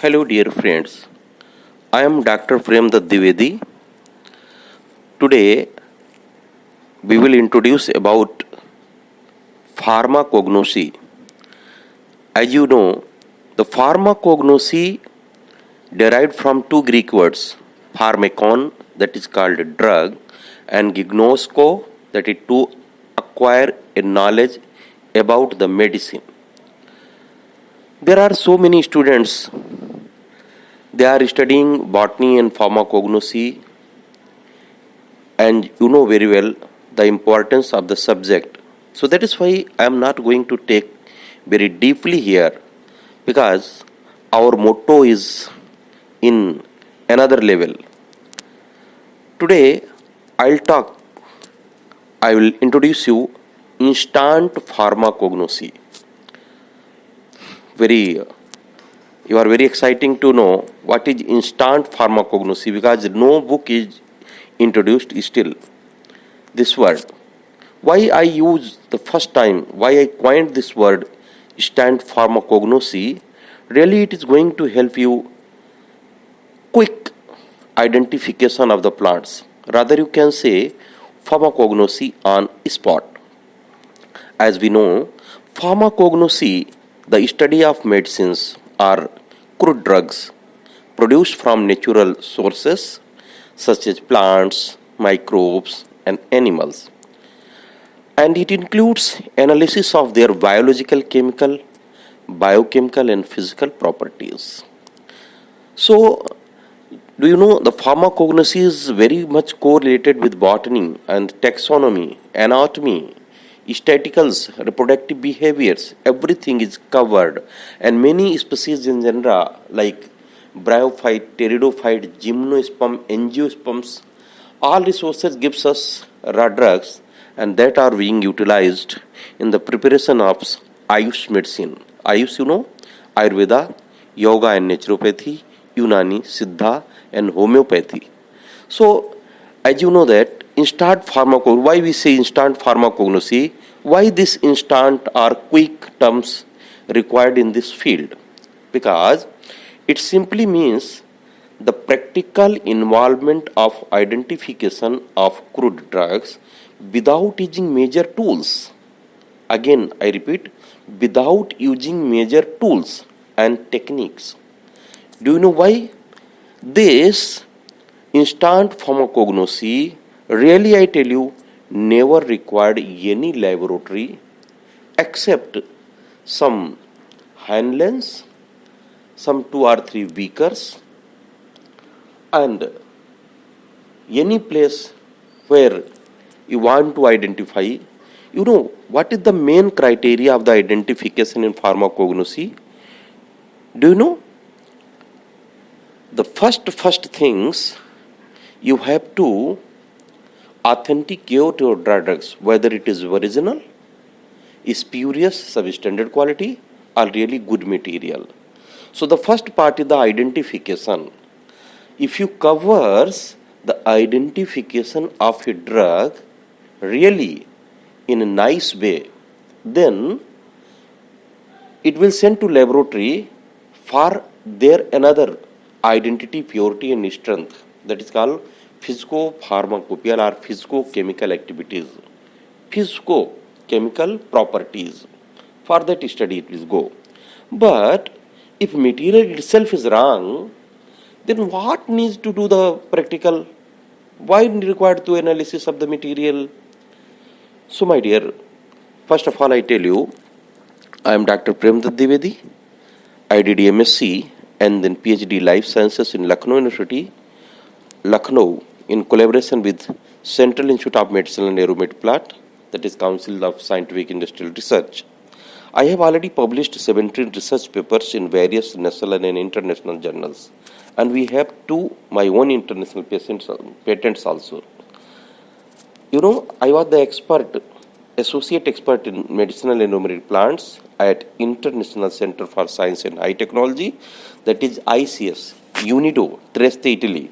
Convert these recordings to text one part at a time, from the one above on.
Hello, dear friends. I am Dr. Prem Dwivedi. Today, we will introduce about pharmacognosy. As you know, the pharmacognosy derived from two Greek words, pharmakon, that is called drug, and gignosko, that is to acquire a knowledge about the medicine. There are so many students, they are studying botany and pharmacognosy, and you know very well the importance of the subject. So that is why I am not going to take very deeply here, because our motto is in another level. Today I will introduce you instant pharmacognosy. You are very exciting to know what is instant pharmacognosy, because no book is introduced still this word. Why I use the first time, why I coined this word instant pharmacognosy, really it is going to help you quick identification of the plants. Rather you can say pharmacognosy on spot. As we know, pharmacognosy, the study of medicines or crude drugs produced from natural sources such as plants, microbes, and animals. And it includes analysis of their biological, chemical, biochemical, and physical properties. So, do you know the pharmacognosy is very much correlated with botany and taxonomy, anatomy, staticals, reproductive behaviors, everything is covered, and many species in genera like bryophyte, pteridophyte, gymnosperm, angiosperms, all resources gives us raw drugs, and that are being utilized in the preparation of Ayush medicine. Ayush, you know, Ayurveda, Yoga and Naturopathy, Unani, Siddha, and Homeopathy. So, as you know that instant pharmacognosy, why we say instant pharmacognosy, why this instant or quick terms required in this field? Because it simply means the practical involvement of identification of crude drugs without using major tools. Again, I repeat, without using major tools and techniques. Do you know why? This instant pharmacognosy, really I tell you, never required any laboratory except some hand lens, some 2 or 3 beakers, and any place where you want to identify. You know what is the main criteria of the identification in pharmacognosy? Do you know? The first things, you have to authenticate your drugs, whether it is original, spurious, substandard quality, or really good material. So the first part is the identification. If you covers the identification of a drug really in a nice way, then it will send to laboratory for their another identity, purity, and strength. That is called pharmacopoeia or physicochemical activities, physicochemical properties. For that study it will go. But if material itself is wrong, then what needs to do the practical? Why required to analysis of the material? So my dear, first of all I tell you, I am Dr. Prem Dwivedi. I did MSc and then PhD Life Sciences in Lucknow University, Lucknow, in collaboration with Central Institute of Medicine and Aeromet Plant, that is Council of Scientific Industrial Research. I have already published 17 research papers in various national and international journals, and we have 2 my own international patents also. You know, I was the associate expert in medicinal and aromatic plants at International Center for Science and High Technology, that is ICS, Unido, Trieste, Italy.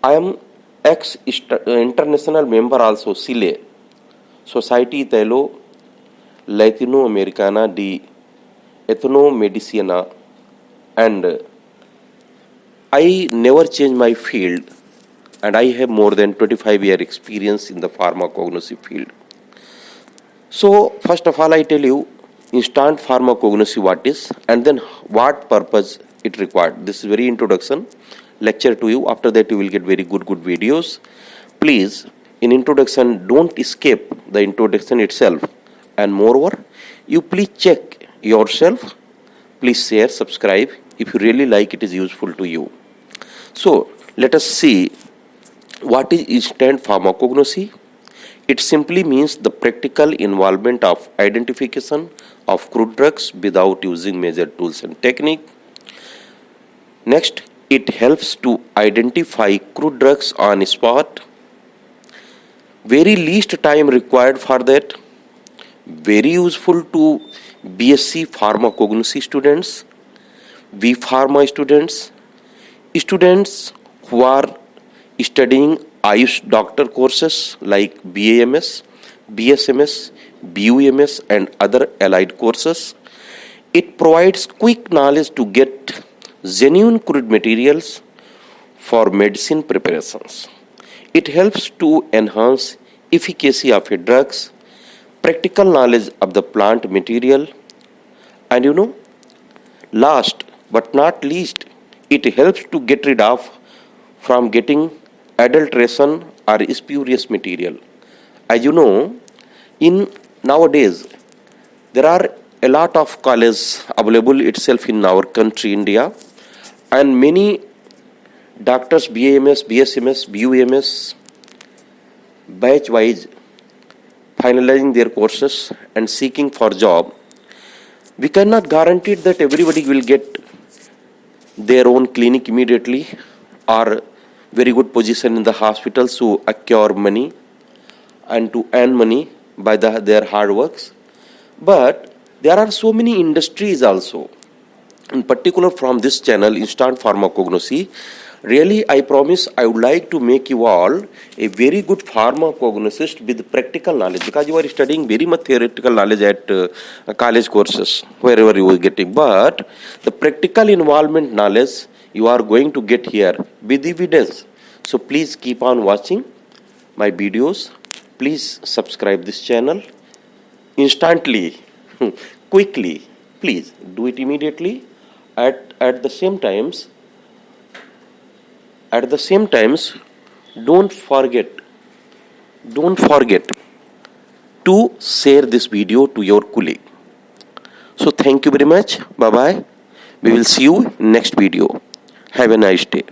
I am ex-international member also, SILE, Society Italo Latino Americana di Ethnobotany and I never change my field, and I have more than 25-year experience in the pharmacognosy field. So first of all, I tell you instant pharmacognosy what is, and then what purpose it required. This is very introduction lecture to you. After that you will get very good videos. Please, in introduction, don't escape the introduction itself, and moreover, you please check yourself. Please share, subscribe if you really like it is useful to you. So let us see what is instant pharmacognosy. It simply means the practical involvement of identification of crude drugs without using major tools and technique. Next, it helps to identify crude drugs on spot. Very least time required for that. Very useful to BSc pharmacognosy students, B Pharma students, students who are studying Ayush doctor courses like BAMS, BSMS, BUMS and other allied courses. It provides quick knowledge to get genuine crude materials for medicine preparations. It helps to enhance efficacy of a drugs, practical knowledge of the plant material, and last but not least, it helps to get rid of from getting adulteration or spurious material. As you know, in nowadays there are a lot of colleges available itself in our country India, and many doctors BAMS, BSMS, BUMS batch wise finalizing their courses and seeking for job. We cannot guarantee that everybody will get their own clinic immediately or very good position in the hospitals to acquire money and to earn money by their hard works. But there are so many industries also, in particular from this channel, Instant Pharmacognosy. Really, I promise I would like to make you all a very good pharmacognosist with practical knowledge, because you are studying very much theoretical knowledge at college courses, wherever you are getting. But the practical involvement knowledge you are going to get here with evidence. So please keep on watching my videos. Please subscribe this channel instantly, quickly. Please do it immediately. At the same times, don't forget to share this video to your colleague. So thank you very much. Bye bye. We will see you in next video. Have a nice day.